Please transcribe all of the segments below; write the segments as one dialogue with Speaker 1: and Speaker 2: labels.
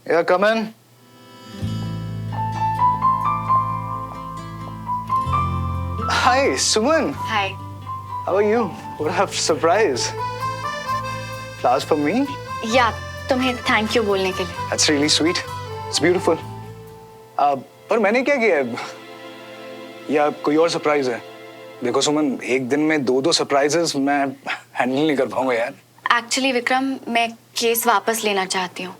Speaker 1: Yeah, come in. Hi, Suman.
Speaker 2: Hi.
Speaker 1: How are you? What a surprise. Flowers for me?
Speaker 2: या तुम्हें thank you बोलने के लिए.
Speaker 1: That's really sweet. It's beautiful. पर मैंने क्या किया है? या कोई और सरप्राइज है? देखो सुमन, एक दिन में दो सरप्राइजेस मैं हैंडल नहीं कर पाऊंगा यार.
Speaker 2: एक्चुअली विक्रम, मैं केस वापस लेना चाहती हूँ.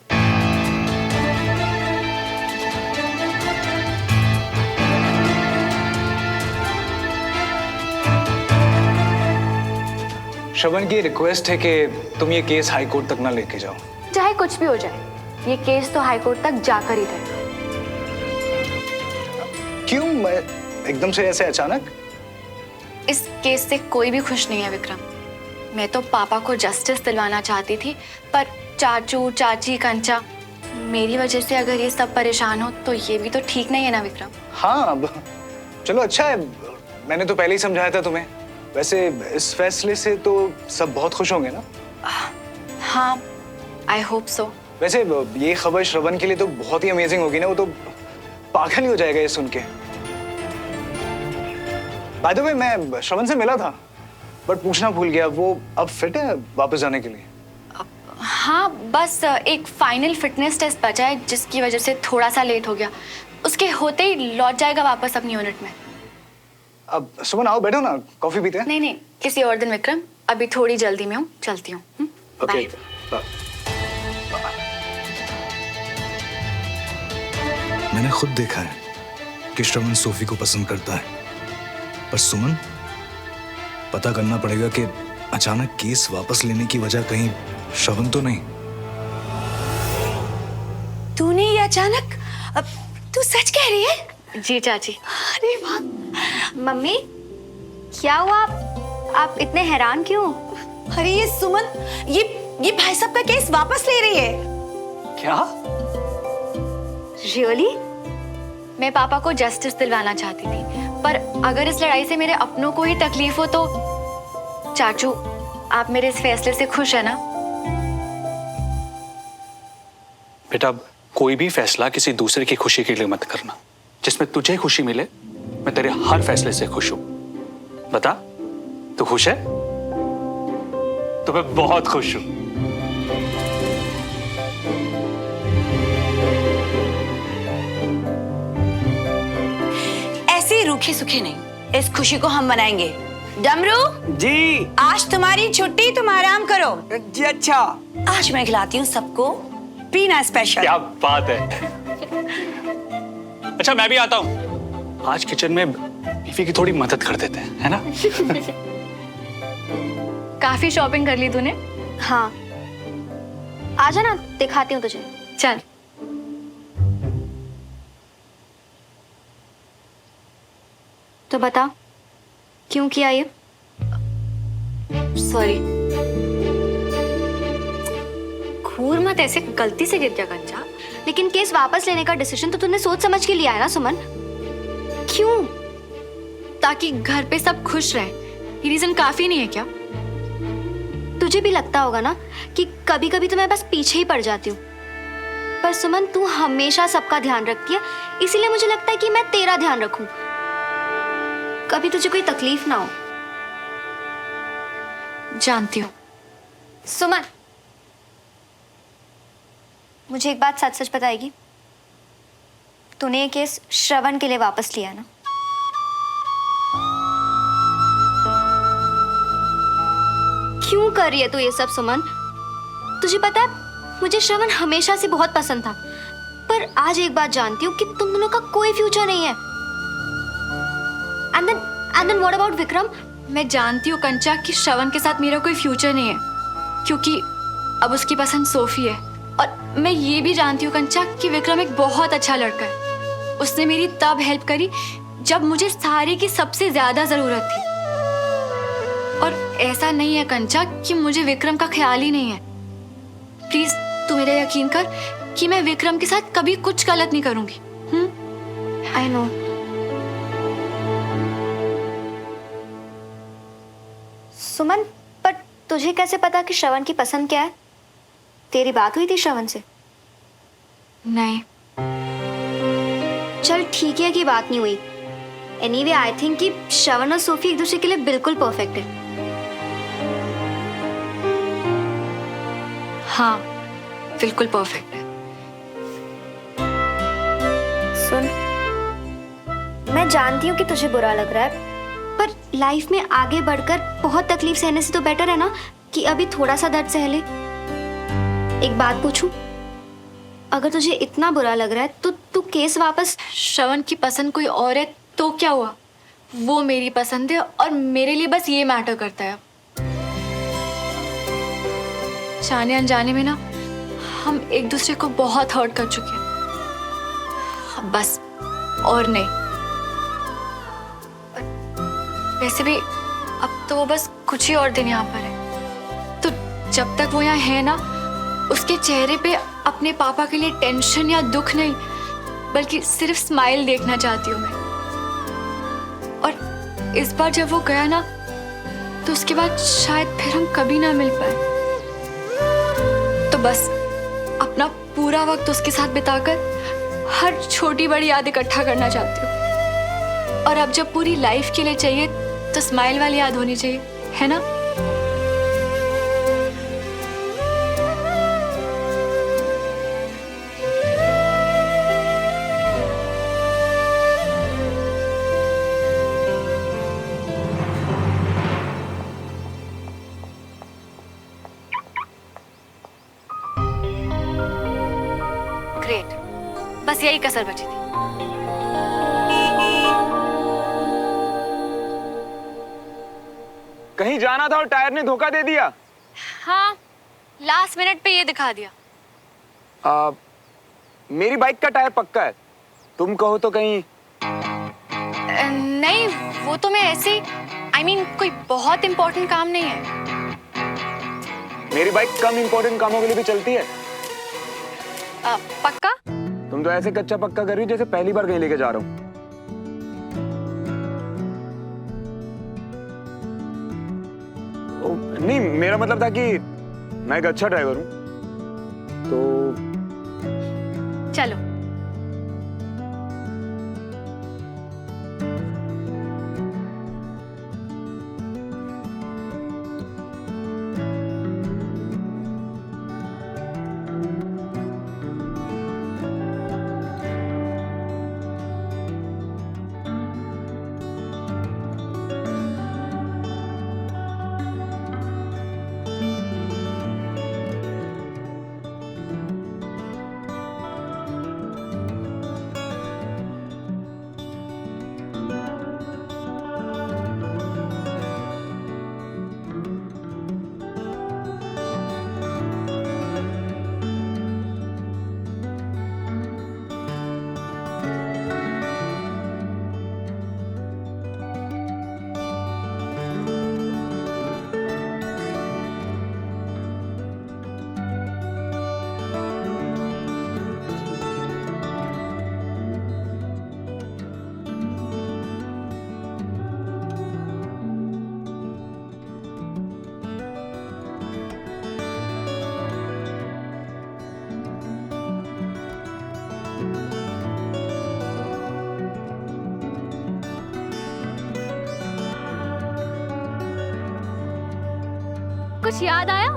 Speaker 1: श्रवण की रिक्वेस्ट है कि तुम ये केस हाई कोर्ट तक ना लेके जाओ.
Speaker 2: चाहे कुछ भी हो जाए, ये केस तो हाई कोर्ट तक जाकर ही रहेगा.
Speaker 1: क्यों? मैं एकदम से ऐसे अचानक?
Speaker 2: इस केस से कोई भी खुश नहीं है विक्रम. मैं तो पापा को जस्टिस दिलवाना चाहती थी, पर चाचू, चाची, कंचा, मेरी वजह से अगर ये सब परेशान हो तो ये भी तो ठीक नहीं है ना विक्रम.
Speaker 1: हाँ, अब चलो अच्छा है. मैंने तो पहले ही समझाया था तुम्हें. वैसे इस फैसले से तो सब बहुत खुश होंगे ना?
Speaker 2: हाँ, आई होप सो.
Speaker 1: वैसे ये खबर श्रवण के लिए तो बहुत ही अमेजिंग होगी ना. वो तो पागल ही हो जाएगा ये सुन के. बाय द वे, मैं श्रवण से मिला था, बट पूछना भूल गया. वो अब फिट है वापस जाने के लिए?
Speaker 2: हाँ, बस एक फाइनल फिटनेस टेस्ट बचा है, जिसकी वजह से थोड़ा सा लेट हो गया. उसके होते ही लौट जाएगा वापस अपनी यूनिट में.
Speaker 1: अब सुमन आओ, बैठो ना, कॉफी पीते हैं.
Speaker 2: नहीं, किसी और दिन विक्रम. अभी थोड़ी जल्दी में हूँ, चलती हूँ.
Speaker 1: ओके. मैंने खुद देखा है कि श्रवण सोफी को पसंद करता है, पर सुमन, पता करना पड़ेगा कि अचानक केस वापस लेने की वजह कहीं श्रवण तो नहीं.
Speaker 3: तूने ये अचानक, अब तू सच कह रही है?
Speaker 2: जी चाची.
Speaker 3: अरे वाह.
Speaker 4: मम्मी, क्या हुआ? आप इतने हैरान क्यों?
Speaker 3: अरे ये सुमन, ये भाई साहब का केस वापस ले रही है.
Speaker 1: क्या?
Speaker 4: रियली?
Speaker 2: मैं पापा को जस्टिस दिलवाना चाहती थी, पर अगर इस लड़ाई से मेरे अपनों को ही तकलीफ हो तो चाचू, आप मेरे इस फैसले से खुश है ना?
Speaker 5: बेटा, कोई भी फैसला किसी दूसरे की खुशी के लिए मत करना. जिसमें तुझे खुशी मिले, मैं तेरे हर फैसले से खुश हूं. बता, तू खुश है? तो मैं बहुत खुश हूं.
Speaker 3: ऐसे रूखे सूखे नहीं, इस खुशी को हम मनाएंगे. डमरू
Speaker 6: जी.
Speaker 3: आज तुम्हारी छुट्टी, तुम आराम करो.
Speaker 6: जी अच्छा.
Speaker 3: आज मैं खिलाती हूँ सबको पीना स्पेशल.
Speaker 5: क्या बात है. अच्छा, मैं भी आता हूं. आज किचन में बीवी की थोड़ी मदद कर देते हैं, है ना?
Speaker 2: काफी शॉपिंग कर ली तूने.
Speaker 4: हाँ, आजा ना, दिखाती हूँ तुझे.
Speaker 2: चल.
Speaker 4: तो बता, क्यों किया ये?
Speaker 2: सॉरी. घूर मत ऐसे, गलती से गिर गया कंचा.
Speaker 4: लेकिन केस वापस लेने का डिसीजन तो तूने सोच समझ के लिया है ना सुमन? क्यों?
Speaker 2: ताकि घर पे सब खुश रहे. ये रीजन काफी नहीं है क्या?
Speaker 4: तुझे भी लगता होगा ना कि कभी कभी तो मैं बस पीछे ही पड़ जाती हूँ, पर सुमन, तू हमेशा सबका ध्यान रखती है, इसीलिए मुझे लगता है कि मैं तेरा ध्यान रखूं, कभी तुझे कोई तकलीफ ना हो.
Speaker 2: जानती हूँ.
Speaker 4: सुमन, मुझे एक बात सच सच बताएगी? तूने ये केस श्रवण के लिए वापस लिया ना? क्यों कर रही है तू ये सब सुमन? तुझे पता है, मुझे श्रवण हमेशा से बहुत पसंद था, पर आज एक बात जानती हूँ कि तुम दोनों का कोई फ्यूचर नहीं है. And then what about Vikram?
Speaker 2: मैं जानती हूँ कंचा कि श्रवण के साथ मेरा कोई फ्यूचर नहीं है, क्योंकि अब उसकी पसंद सोफी है. और मैं ये भी जानती हूँ कंचा कि विक्रम एक बहुत अच्छा लड़का है. उसने मेरी तब हेल्प करी जब मुझे सारी की सबसे ज्यादा जरूरत थी. और ऐसा नहीं है कंचा कि मुझे विक्रम का ख्याल ही नहीं है. प्लीज तू मेरा यकीन कर कि मैं विक्रम के साथ कभी कुछ गलत नहीं करूंगी.
Speaker 4: I know. सुमन, पर तुझे कैसे पता कि श्रवण की पसंद क्या है? तेरी बात हुई थी श्रवण से?
Speaker 2: नहीं।
Speaker 4: चल ठीक है कि बात नहीं हुई। एनीवे आई थिंक कि श्रवण और सोफी एक दूसरे के लिए बिल्कुल परफेक्ट है।
Speaker 2: हाँ, बिल्कुल परफेक्ट है।
Speaker 4: सुन, मैं जानती हूँ कि तुझे बुरा लग रहा है, पर लाइफ में आगे बढ़कर बहुत तकलीफ सहने से तो बेटर है ना कि अभी थोड़ा सा दर्द सह ले। एक बात पूछूं, अगर तुझे इतना बुरा लग रहा है तो तू केस वापस।
Speaker 2: श्रवण की पसंद कोई और है तो क्या हुआ? वो मेरी पसंद है और मेरे लिए बस ये मैटर करता है। जाने अनजाने में ना हम एक दूसरे को बहुत हर्ट कर चुके हैं। अब बस और नहीं। वैसे भी अब तो वो बस कुछ ही और दिन यहाँ पर है, तो जब तक वो यहाँ है ना, उसके चेहरे पे अपने पापा के लिए टेंशन या दुख नहीं, बल्कि सिर्फ स्माइल देखना चाहती हूँ मैं। और इस बार जब वो गया ना, तो उसके बाद शायद फिर हम कभी ना मिल पाए। तो बस अपना पूरा वक्त उसके साथ बिताकर हर छोटी बड़ी याद इकट्ठा करना चाहती हूँ। और अब जब पूरी लाइफ के लिए चाहिए तो स्माइल वाली याद होनी चाहिए, है ना? ग्रेट, बस यही कसर बची थी।
Speaker 6: कहीं जाना था और टायर ने धोखा दे दिया।
Speaker 2: हाँ, लास्ट मिनट पे ये दिखा दिया।
Speaker 6: मेरी बाइक का टायर पक्का है, तुम कहो तो कहीं।
Speaker 2: नहीं, वो तो मैं ऐसे I mean, कोई बहुत इम्पोर्टेंट काम नहीं है।
Speaker 6: मेरी बाइक कम इम्पोर्टेंट कामों के लिए भी चलती है।
Speaker 2: पक्का?
Speaker 6: तुम तो ऐसे कच्चा पक्का कर रही हो जैसे पहली बार कहीं लेके जा रहा हूँ। नहीं, मेरा मतलब था कि मैं एक अच्छा ड्राइवर हूँ, तो
Speaker 2: चलो। कुछ याद आया?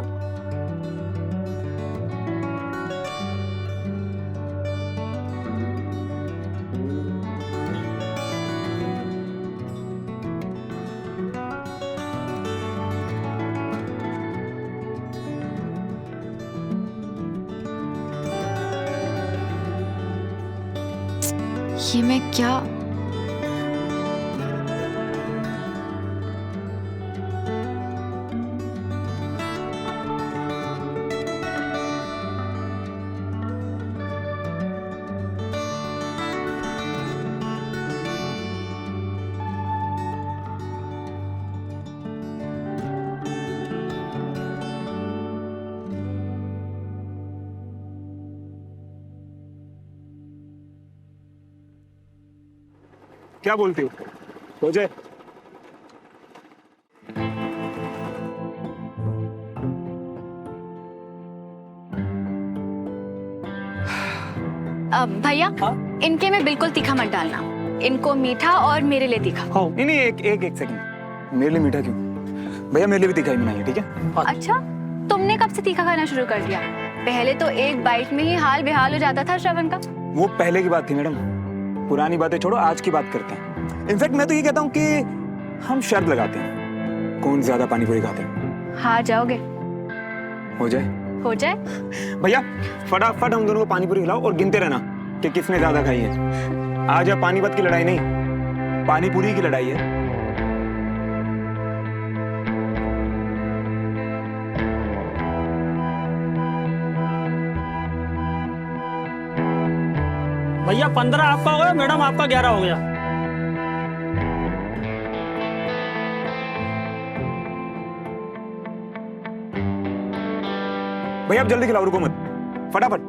Speaker 2: ये मैं क्या?
Speaker 6: क्या बोलती हो? हो जाए।
Speaker 2: भैया इनके में बिल्कुल तीखा मत डालना, इनको मीठा और मेरे लिए तीखा।
Speaker 6: नहीं नहीं, एक सेकंड, मेरे लिए मीठा क्यों? भैया मेरे लिए भी तीखा ही बनाइए, ठीक है?
Speaker 2: अच्छा, तुमने कब से तीखा खाना शुरू कर दिया? पहले तो एक बाइट में ही हाल बेहाल हो जाता था श्रवण का।
Speaker 6: वो पहले की बात थी मैडम, पुरानी बातें छोड़ो, आज की बात करते हैं। इनफैक्ट मैं तो ये कहता हूँ कि हम शर्त लगाते हैं, कौन ज्यादा पानी पूरी खाते हैं।
Speaker 2: हार जाओगे?
Speaker 6: हो जाए?
Speaker 2: हो जाए।
Speaker 6: भैया फटाफट हम दोनों को पानी पूरी खिलाओ और गिनते रहना कि किसने ज्यादा खाई है। आज अब पानीपत की लड़ाई नहीं, पानी पूरी की लड़ाई है।
Speaker 7: भैया 15 आपका हो गया, मैडम आपका 11 हो गया।
Speaker 6: भैया आप जल्दी खिलाओ, रुको मत, फटाफट।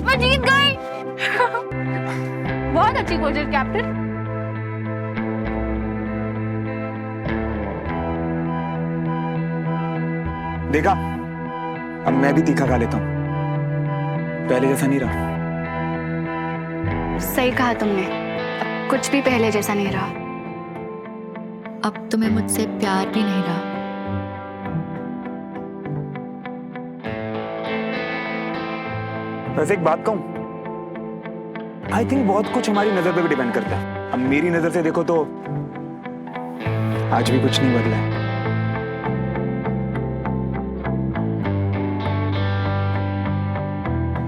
Speaker 2: मैं जीत गई। बहुत अच्छी कोशिश कैप्टन।
Speaker 6: देखा, अब मैं भी तीखा खा लेता हूँ, पहले जैसा नहीं रहा।
Speaker 2: सही कहा तुमने, अब कुछ भी पहले जैसा नहीं रहा। अब तुम्हें मुझसे प्यार भी नहीं रहा।
Speaker 6: वैसे एक बात कहूं, आई थिंक बहुत कुछ हमारी नजर पे भी डिपेंड करता है। अब मेरी नजर से देखो तो आज भी कुछ नहीं बदला है।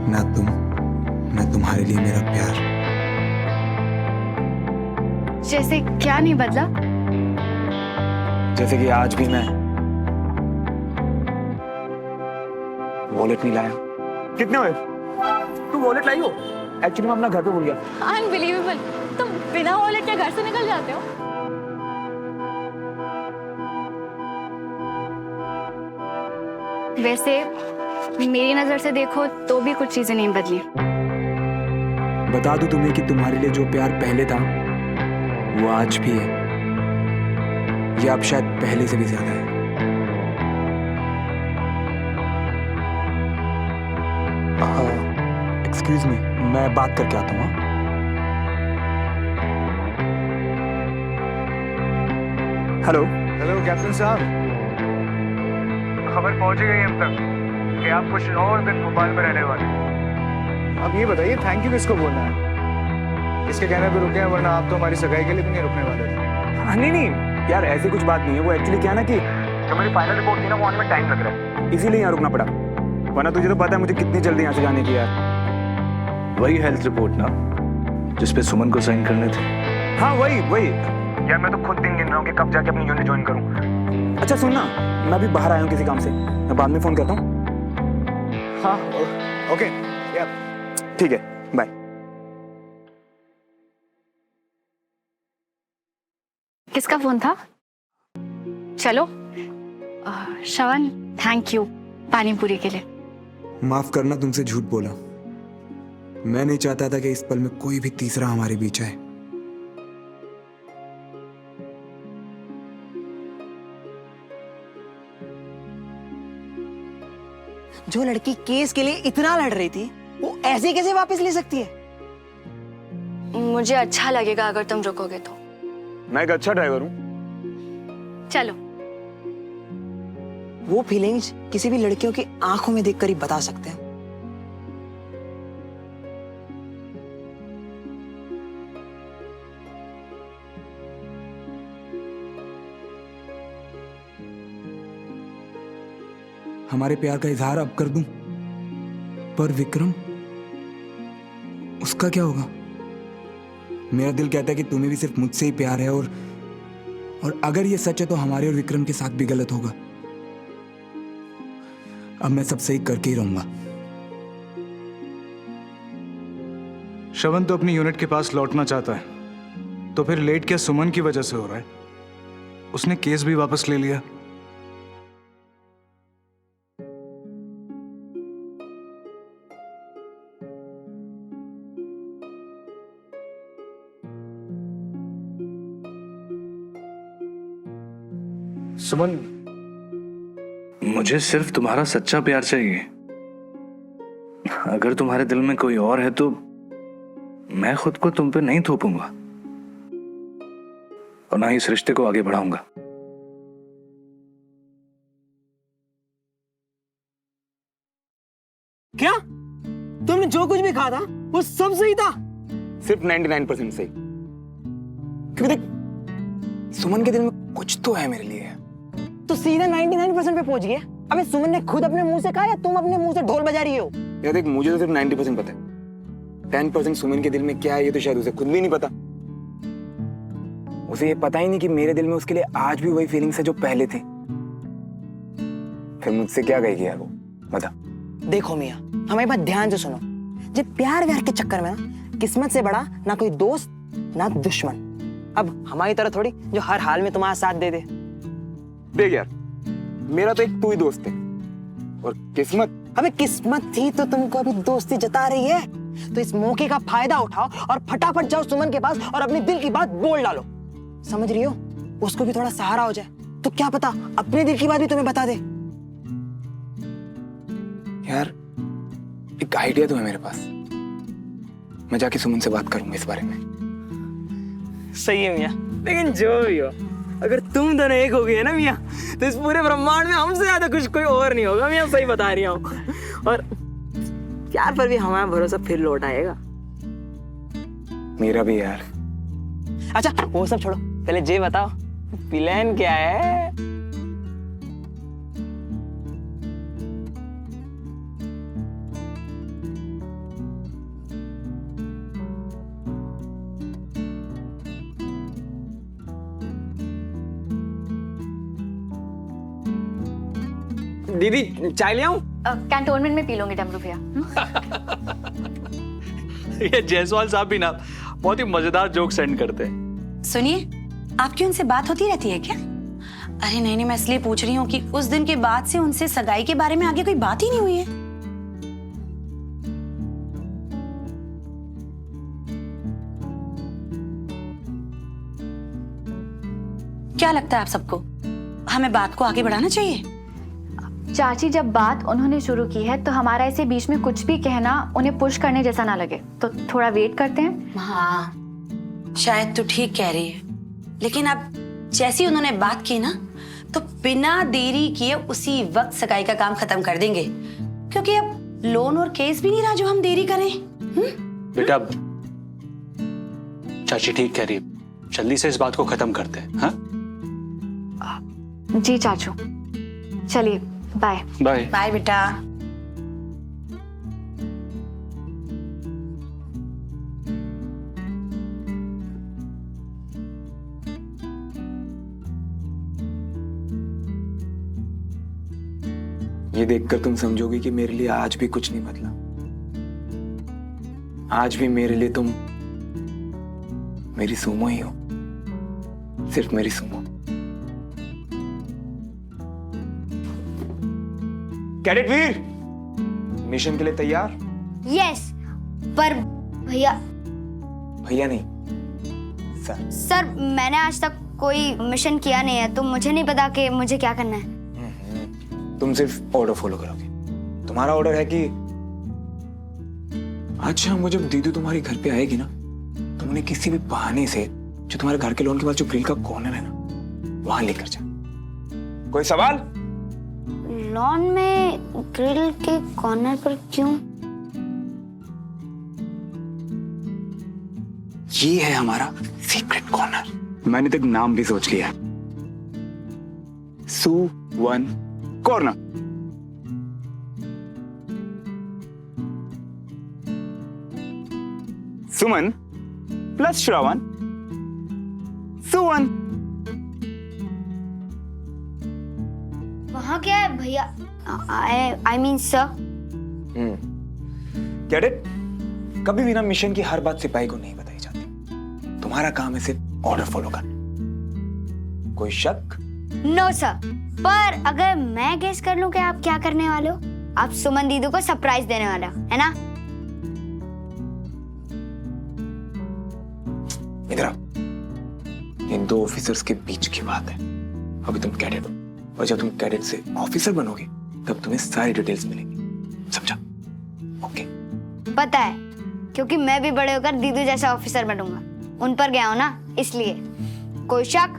Speaker 6: ना तुम, ना तुम्हारे लिए मेरा प्यार।
Speaker 2: जैसे क्या नहीं बदला?
Speaker 6: जैसे कि आज भी मैं वॉलेट नहीं लाया। कितने हुए? तू वॉलेट लाई हो? एक्चुअली मैं अपना घर पे भूल गया।
Speaker 2: अनबिलीवेबल, तुम बिना वॉलेट के घर से निकल जाते हो। वैसे मेरी नजर से देखो तो भी कुछ चीजें नहीं बदली।
Speaker 6: बता दूं तुम्हें कि तुम्हारे लिए जो प्यार पहले था वो आज भी है, या अब शायद पहले से भी ज्यादा है। एक्सक्यूज मी, मैं बात करके आता हूँ। हेलो
Speaker 1: हेलो कैप्टन साहब, खबर पहुंच गई हम तक कि आप कुछ और दिन भोपाल में रहने वाले हैं। अब ये बताइए थैंक यू किसको बोलना है? इसके कहने पे रुके हैं, वरना आप तो हमारी सगाई के लिए भी नहीं रुकने वाले थे।
Speaker 6: नहीं नहीं यार, ऐसी कुछ बात नहीं है। वो एक्चुअली क्या है ना कि जो मेरी फाइनल रिपोर्ट थी ना, वो आने में टाइम लग रहा है, इसीलिए यहाँ रुकना पड़ा। वरना तुझे तो पता है मुझे कितनी जल्दी यहाँ से जाने की यार।
Speaker 1: वही हेल्थ रिपोर्ट ना जिसपे सुमन को साइन करने थे?
Speaker 6: हाँ वही यार, मैं तो खुद दिन गिन रहा हूँ कि कब जाके अपनी यूनिट ज्वाइन करूँ। अच्छा सुनना, मैं अभी बाहर आया हूँ किसी काम से, मैं बाद में फोन करता हूँ।
Speaker 1: हाँ ओके यार,
Speaker 6: ठीक है, बाय।
Speaker 2: किसका फोन था? चलो श्रवण, थैंक यू पानी पूरी के लिए।
Speaker 6: माफ करना, तुमसे झूठ बोला। मैं नहीं चाहता था कि इस पल में कोई भी तीसरा हमारे बीच आए।
Speaker 3: जो लड़की केस के लिए इतना लड़ रही थी, वो ऐसे कैसे वापस ले सकती है?
Speaker 4: मुझे अच्छा लगेगा अगर तुम रुकोगे तो।
Speaker 6: मैं एक अच्छा ड्राइवर हूँ।
Speaker 2: चलो।
Speaker 3: वो फीलिंग्स किसी भी लड़कियों की आंखों में देखकर ही बता सकते हैं।
Speaker 6: हमारे प्यार का इजहार अब कर दूं, पर विक्रम, उसका क्या होगा? मेरा दिल कहता है कि तुम्हें भी सिर्फ मुझसे ही प्यार है, और अगर ये सच है तो हमारे और विक्रम के साथ भी गलत होगा। अब मैं सब सही करके ही रहूंगा।
Speaker 1: श्रवण तो अपनी यूनिट के पास लौटना चाहता है, तो फिर लेट क्या सुमन की वजह से हो रहा है? उसने केस भी वापस ले लिया। सुमन, मुझे सिर्फ तुम्हारा सच्चा प्यार चाहिए। अगर तुम्हारे दिल में कोई और है तो मैं खुद को तुम पे नहीं थोपूंगा और ना ही इस रिश्ते को आगे बढ़ाऊंगा।
Speaker 8: क्या तुमने जो कुछ भी कहा था वो सब सही था?
Speaker 6: सिर्फ 99% सही। क्योंकि देख, सुमन के दिल में कुछ तो है मेरे लिए।
Speaker 8: तो सीधा 99% पे पहुंच गया। अबे सुमन ने खुद अपने मुंह से कहा या तुम अपने मुंह से ढोल बजा रही हो?
Speaker 6: यार देख, मुझे तो सिर्फ 90% पता है। 10% सुमन के दिल में क्या है ये तो शायद उसे खुद भी नहीं पता। उसे ये पता ही नहीं कि मेरे दिल में उसके लिए आज भी वही फीलिंग्स है जो पहले थे। फिर मुझसे क्या कहेगी यार वो, बता।
Speaker 8: देखो मियां, हमारी बात ध्यान से सुनो। जब प्यार व्यार के चक्कर में ना किस्मत से बड़ा ना कोई दोस्त ना दुश्मन। अब हमारी तरह थोड़ी जो हर हाल में तुम्हारा साथ दे दे।
Speaker 6: देख यार, मेरा तो एक तू ही दोस्त है और किस्मत।
Speaker 8: अबे किस्मत थी तो तुमको अभी दोस्ती जता रही है, तो इस मौके का फायदा उठाओ और फटाफट जाओ सुमन के पास और अपने दिल की बात बोल डालो। समझ रही हो? उसको भी थोड़ा सहारा हो जाए, तो क्या पता अपने दिल की बात भी तुम्हें बता दे।
Speaker 6: यार एक आइडिया तो है मेरे पास, मैं जाके सुमन से बात करूंगा इस बारे में।
Speaker 8: सही है मियां, लेकिन जो भी हो, अगर तुम दोनों एक हो गए ना मियां, तो इस पूरे ब्रह्मांड में हमसे ज्यादा कुछ कोई और नहीं होगा मियां, सही बता रही हूँ। और प्यार पर भी हमारा भरोसा फिर लौट आएगा।
Speaker 6: मेरा भी यार।
Speaker 8: अच्छा वो सब छोड़ो, पहले ये बताओ प्लान क्या है? दीदी चाय ले आऊं?
Speaker 2: कैंटोनमेंट में पी लूंगी डमरू भैया।
Speaker 5: ये जायसवाल साहब भी ना बहुत ही मजेदार जोक सेंड करते हैं।
Speaker 3: सुनिए, आपकी उनसे बात होती रहती है क्या? अरे नहीं, मैं इसलिए पूछ रही हूँ कि उस दिन के बाद से उनसे सगाई के बारे में आगे कोई बात ही नहीं हुई है। क्या लगता है आप सबको, हमें बात को आगे बढ़ाना चाहिए?
Speaker 2: चाची, जब बात उन्होंने शुरू की है तो हमारा ऐसे बीच में कुछ भी कहना उन्हें पुश करने जैसा ना लगे, तो थोड़ा वेट करते हैं।
Speaker 3: हाँ, शायद तू ठीक कह रही है, लेकिन अब जैसी उन्होंने बात की ना, तो बिना देरी किए उसी वक्त सगाई का काम खत्म कर देंगे, क्योंकि अब लोन और केस भी नहीं रहा जो हम देरी करें।
Speaker 5: बेटा, चाची ठीक कह रही है, जल्दी से इस बात को खत्म करते हैं। हाँ
Speaker 2: जी चाचू, चलिए बाय।
Speaker 5: बाय
Speaker 3: बाय बेटा।
Speaker 6: ये देखकर तुम समझोगे कि मेरे लिए आज भी कुछ नहीं बदला। आज भी मेरे लिए तुम मेरी सुमो ही हो, सिर्फ मेरी सुमो। कैडेट वीर, मिशन के लिए तैयार?
Speaker 4: यस, पर भैया
Speaker 6: भैया नहीं सर।
Speaker 4: सर, मैंने आज तक कोई मिशन किया नहीं है, तो मुझे नहीं पता कि मुझे क्या करना है।
Speaker 6: तुम सिर्फ ऑर्डर फॉलो करोगे। तुम्हारा ऑर्डर है कि आज शाम को जब दीदी तुम्हारे घर पे आएगी ना, तुम उन्हें किसी भी बहाने से जो तुम्हारे घर के लॉन के पास जो ग्रिल का कॉर्नर है ना, वहां लेकर जा। कोई सवाल?
Speaker 4: लॉन में ग्रिल के कॉर्नर पर क्यों?
Speaker 6: ये है हमारा सीक्रेट कॉर्नर। मैंने तक नाम भी सोच लिया, सुवन कॉर्नर। सुमन प्लस श्रवण, सुवन।
Speaker 4: वहाँ क्या है भैया? I mean sir.
Speaker 6: Get it? कभी भी ना मिशन की हर बात सिपाही को नहीं बताई जाती। तुम्हारा काम है सिर्फ ऑर्डर फॉलो करना। कोई शक?
Speaker 4: नो सर, पर अगर मैं गेस कर लूं कि आप क्या करने वाले हो, आप सुमन दीदी को सरप्राइज देने वाला हो, है ना?
Speaker 6: इधर आओ। इन दो ऑफिसर्स के बीच की बात है। अभी तुम कैडेट हो और जब तुम कैडेट से ऑफिसर बनोगे तब तुम्हें सारी डिटेल्स मिलेंगी, समझा? ओके।
Speaker 4: पता है, क्योंकि मैं भी बड़े होकर दीदी जैसा ऑफिसर बनूंगा। उन पर गया हूं ना, इसलिए। कोई शक?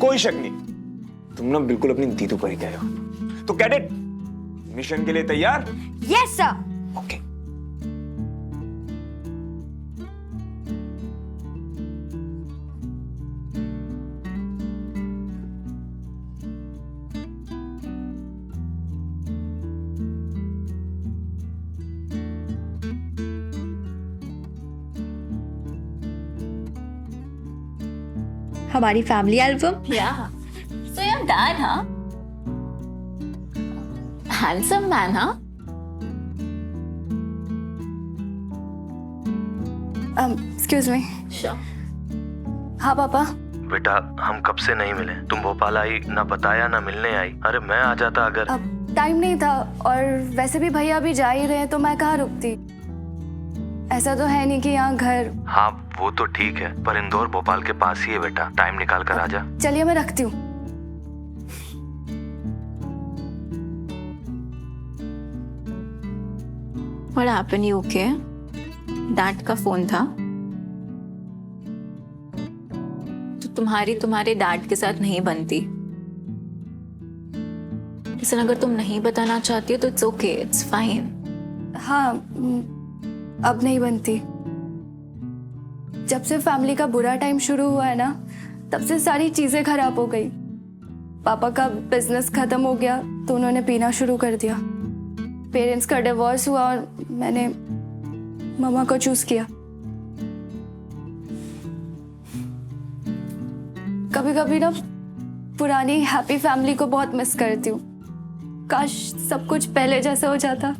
Speaker 6: कोई शक नहीं। तुम ना बिल्कुल अपनी दीदू पर ही गए हो। तो कैडेट, मिशन के लिए तैयार?
Speaker 4: Yes sir.
Speaker 6: ओके।
Speaker 9: हमारी family album.
Speaker 10: Yeah. So your dad, huh? Handsome man, huh?
Speaker 9: Excuse me.
Speaker 10: Sure.
Speaker 9: हाँ पापा।
Speaker 11: बेटा हम कब से नहीं मिले। तुम भोपाल आई, ना बताया ना मिलने आई। अरे मैं आ जाता अगर।
Speaker 9: अब टाइम नहीं था, और वैसे भी भैया अभी जा ही रहे हैं तो मैं कहाँ रुकती। ऐसा तो है नहीं कि यहाँ घर।
Speaker 11: हाँ वो तो ठीक है, पर इंदौर भोपाल के पास ही है बेटा, टाइम निकाल कर आजा।
Speaker 9: चलिए मैं रखती हूँ।
Speaker 10: What happened? You okay? Dad का फोन था तो तुम्हारे डैड के साथ नहीं बनती। लेकिन अगर तुम नहीं बताना चाहती हो तो इट्स ओके, इट्स फाइन।
Speaker 9: हाँ, अब नहीं बनती। जब से फैमिली का बुरा टाइम शुरू हुआ है ना, तब से सारी चीजें खराब हो गई। पापा का बिजनेस खत्म हो गया तो उन्होंने पीना शुरू कर दिया। पेरेंट्स का डिवोर्स हुआ और मैंने मम्मा को चूज किया। कभी कभी ना पुरानी हैप्पी फैमिली को बहुत मिस करती हूँ। काश सब कुछ पहले जैसा हो जाता।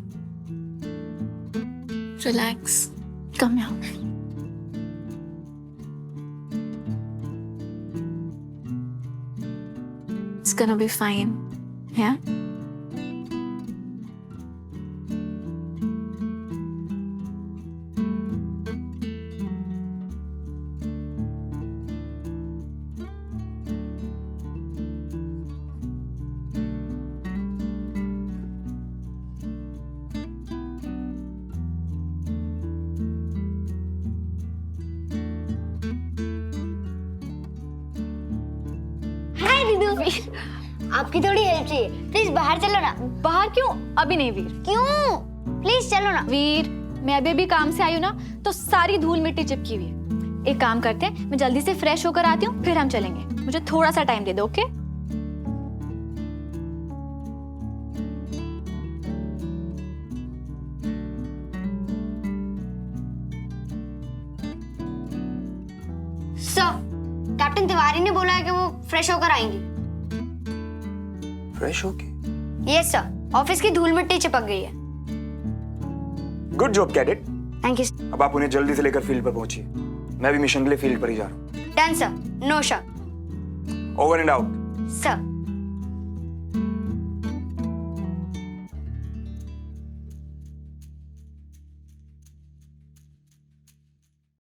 Speaker 10: रिलैक्स, कम यहाँ। It's gonna be fine, yeah?
Speaker 4: हाय दीदू। आपकी थोड़ी हेल्प चाहिए, प्लीज बाहर चलो ना।
Speaker 2: बाहर क्यों? अभी नहीं वीर।
Speaker 4: क्यों? प्लीज चलो ना।
Speaker 2: वीर, मैं अभी काम से आई हूँ ना, तो सारी धूल मिट्टी चिपकी हुई है। एक काम करते हैं, मैं जल्दी से फ्रेश होकर आती हूँ, फिर हम चलेंगे। मुझे थोड़ा सा टाइम दे दो, ओके?
Speaker 4: सर, कैप्टन तिवारी ने बोला है कि वो फ्रेश होकर आएंगी।
Speaker 6: फ्रेश होके?
Speaker 4: यस सर, ऑफिस की धूल मिट्टी चिपक गई है।
Speaker 6: Good job cadet.
Speaker 4: Thank you.
Speaker 6: अब आप उन्हें जल्दी से लेकर फील्ड पर पहुंचिए। मैं भी मिशन के लिए फील्ड पर ही जा रहा हूँ।
Speaker 4: डन सर, नो शक।
Speaker 6: Over and out.
Speaker 4: सर।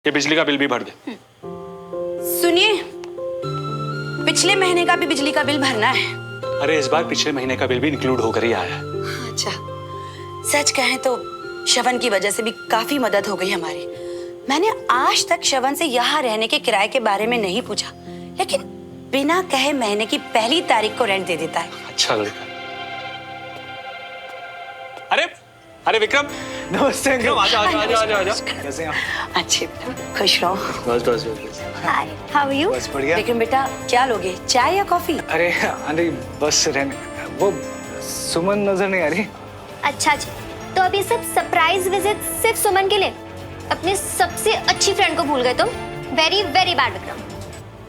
Speaker 5: ये बिजली का बिल भी भर दे।
Speaker 3: सुनिए, पिछले महीने का भी बिजली का बिल भरना है।
Speaker 5: अरे इस बार पिछले महीने का बिल भी इंक्लूड होकर ही आया है।
Speaker 3: अच्छा, सच कहें तो श्रवण की वजह से भी काफी मदद हो गई हमारी। मैंने आज तक श्रवण से यहाँ रहने के किराए के बारे में नहीं पूछा, लेकिन बिना कहे महीने की पहली तारीख को रेंट दे देता है।
Speaker 5: अच्छा लड़का। अरे अरे विक्रम,
Speaker 6: नमस्ते अंकल।
Speaker 5: आजा।
Speaker 6: कैसे हैं आप?
Speaker 3: अच्छे, खुश रहो।
Speaker 5: बस बस बस।
Speaker 4: हाय, हाउ आर यू?
Speaker 6: बस बढ़िया।
Speaker 3: लेकिन बेटा क्या लोगे, चाय या कॉफी?
Speaker 1: अरे बस रहने। वो सुमन नजर नहीं आ रही।
Speaker 4: अच्छा जी, तो अब ये सब सरप्राइज विजिट सिर्फ सुमन के लिए? अपनी सबसे अच्छी फ्रेंड को भूल गए तुम। Very very bad Vikram.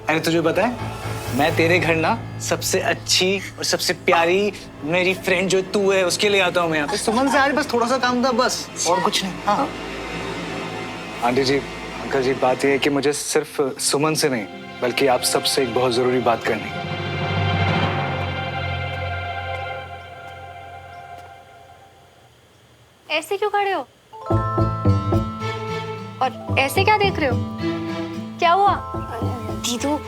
Speaker 1: अरे तुझे पता है, मैं तेरे घर ना सबसे अच्छी और सबसे प्यारी मेरी फ्रेंड जो तू है उसके लिए आता हूँ मैं यहाँ पे। सुमन से आज बस थोड़ा सा काम था, बस और कुछ नहीं। हाँ आंटी जी, अंकल जी, बात यह है कि मुझे सिर्फ सुमन से नहीं बल्कि आप सबसे एक बहुत जरूरी बात करनी है।
Speaker 2: ऐसे क्यों खड़े हो और ऐसे क्या देख रहे हो? क्या हुआ?
Speaker 4: दीदू,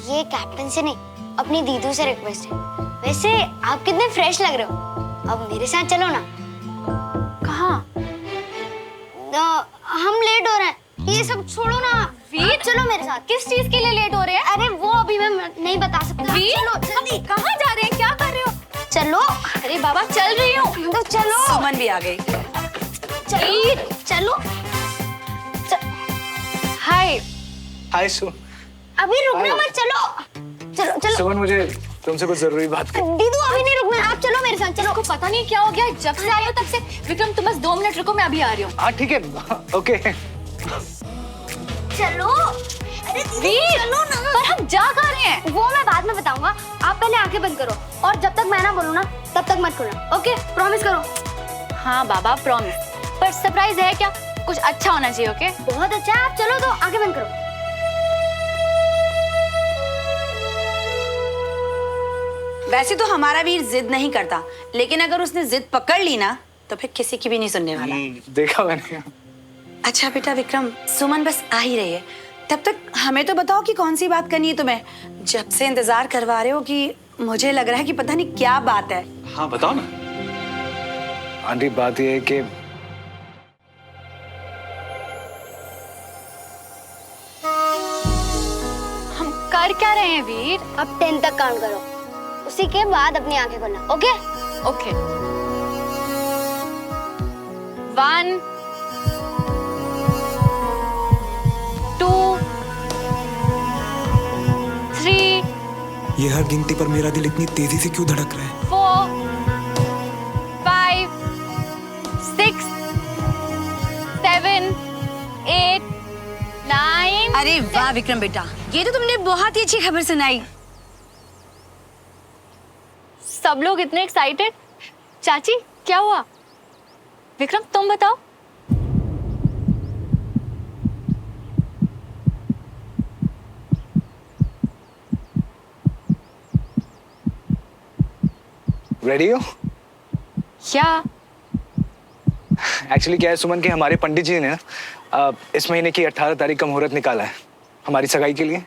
Speaker 4: ये कैप्टन से नहीं अपनी दीदू से रिक्वेस्ट है। वैसे आप कितने फ्रेश लग रहे हो, अब मेरे साथ चलो ना।
Speaker 2: कहाँ?
Speaker 4: हम लेट हो रहे हैं, ये सब छोड़ो ना। वीर चलो मेरे साथ।
Speaker 2: किस चीज के लिए लेट हो रहे हैं?
Speaker 4: अरे वो अभी मैं नहीं बता सकता।
Speaker 2: वीर,
Speaker 4: चलो जल्दी।
Speaker 2: कहाँ जा रहे हैं? क्या कर रहे हो?
Speaker 4: चलो।
Speaker 2: अरे बाबा चल रही हूँ।
Speaker 4: तो चलो।
Speaker 3: सुमन भी आ गई।
Speaker 4: चलो चलो।
Speaker 2: हाय।
Speaker 1: हाय सुमन।
Speaker 4: अभी रुकना मत, चलो चलो चलो।
Speaker 1: सुमन, मुझे तुमसे कुछ जरूरी बात कर।
Speaker 4: दीदू अभी नहीं रुकना, आप चलो मेरे साथ। चलो।
Speaker 2: को पता नहीं क्या हो गया, जब से आई हो तब से। विक्रम तुम बस 2 मिनट रुको, मैं अभी आ रही हूँ।
Speaker 1: हाँ ठीक है, ओके।
Speaker 4: चलो। अरे
Speaker 2: वीर,
Speaker 4: चलो ना।
Speaker 2: पर हम जा कहाँ रहे हैं?
Speaker 4: वो मैं बाद में बताऊंगा, आप पहले आंखें बंद करो और जब तक मैं ना बोलूं ना तब तक मत खोलना। ओके, प्रॉमिस करो।
Speaker 2: हाँ बाबा प्रॉमिस, पर सरप्राइज है क्या? कुछ अच्छा होना चाहिए। ओके
Speaker 4: बहुत अच्छा है, आप चलो तो आंखें बंद करो।
Speaker 3: वैसे तो हमारा वीर जिद नहीं करता, लेकिन अगर उसने जिद पकड़ ली ना तो फिर किसी की भी नहीं सुनने वाला।
Speaker 1: देखा मैंने।
Speaker 3: अच्छा बेटा विक्रम, सुमन बस आ ही रही है, तब तक हमें तो बताओ कि कौन सी बात करनी है तुम्हें। जब से इंतजार करवा रहे हो कि मुझे लग रहा है कि पता नहीं क्या बात है।
Speaker 5: हाँ बताओ ना।
Speaker 1: आंटी, बात यह है कि
Speaker 2: हम कर क्या रहे हैं वीर?
Speaker 4: अब 10 तक काउंट करो, उसी के बाद अपनी आंखें खोलना। ओके
Speaker 2: ओके 1 2 3
Speaker 6: ये हर गिनती पर मेरा दिल इतनी तेजी से क्यों धड़क रहा है?
Speaker 2: 4 5 6 7 8 9।
Speaker 3: अरे वाह विक्रम बेटा, ये तो तुमने बहुत ही अच्छी खबर सुनाई।
Speaker 2: सब लोग इतने एक्साइटेड। चाची क्या हुआ? विक्रम तुम बताओ।
Speaker 1: रेडी हो?
Speaker 2: क्या?
Speaker 1: एक्चुअली क्या है सुमन, कि हमारे पंडित जी ने इस महीने की 18 तारीख का मुहूर्त निकाला है हमारी सगाई के लिए।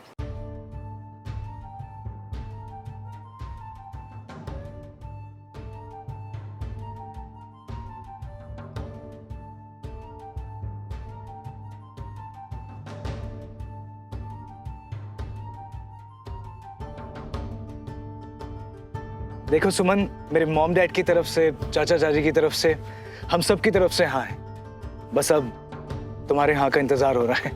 Speaker 1: देखो सुमन, मेरे मॉम डैड की तरफ से, चाचा चाची की तरफ से, हम सब की तरफ से हाँ है। बस अब तुम्हारे हाँ का इंतजार हो रहा है।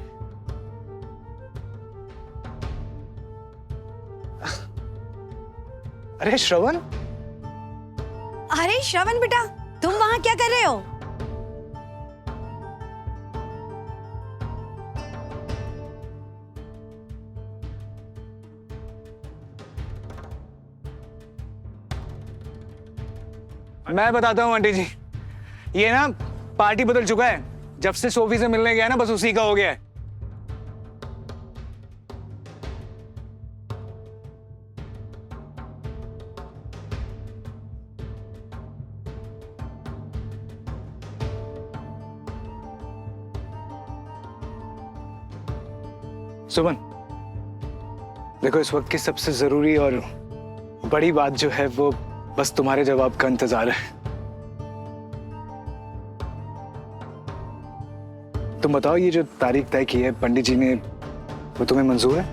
Speaker 1: अरे श्रवण।
Speaker 3: अरे श्रवण बेटा, तुम वहां क्या कर रहे हो?
Speaker 1: मैं बताता हूँ आंटी जी, ये ना पार्टी बदल चुका है। जब से सोफी से मिलने गया ना, बस उसी का हो गया है। सुमन देखो, इस वक्त की सबसे जरूरी और बड़ी बात जो है वो बस तुम्हारे जवाब का इंतजार है। तुम बताओ, ये जो तारीख तय की है पंडित जी ने, वो तुम्हें मंजूर है?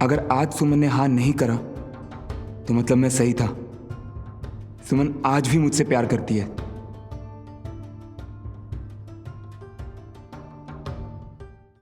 Speaker 12: अगर आज सुमन ने हाँ नहीं करा तो मतलब मैं सही था। सुमन आज भी मुझसे प्यार करती है।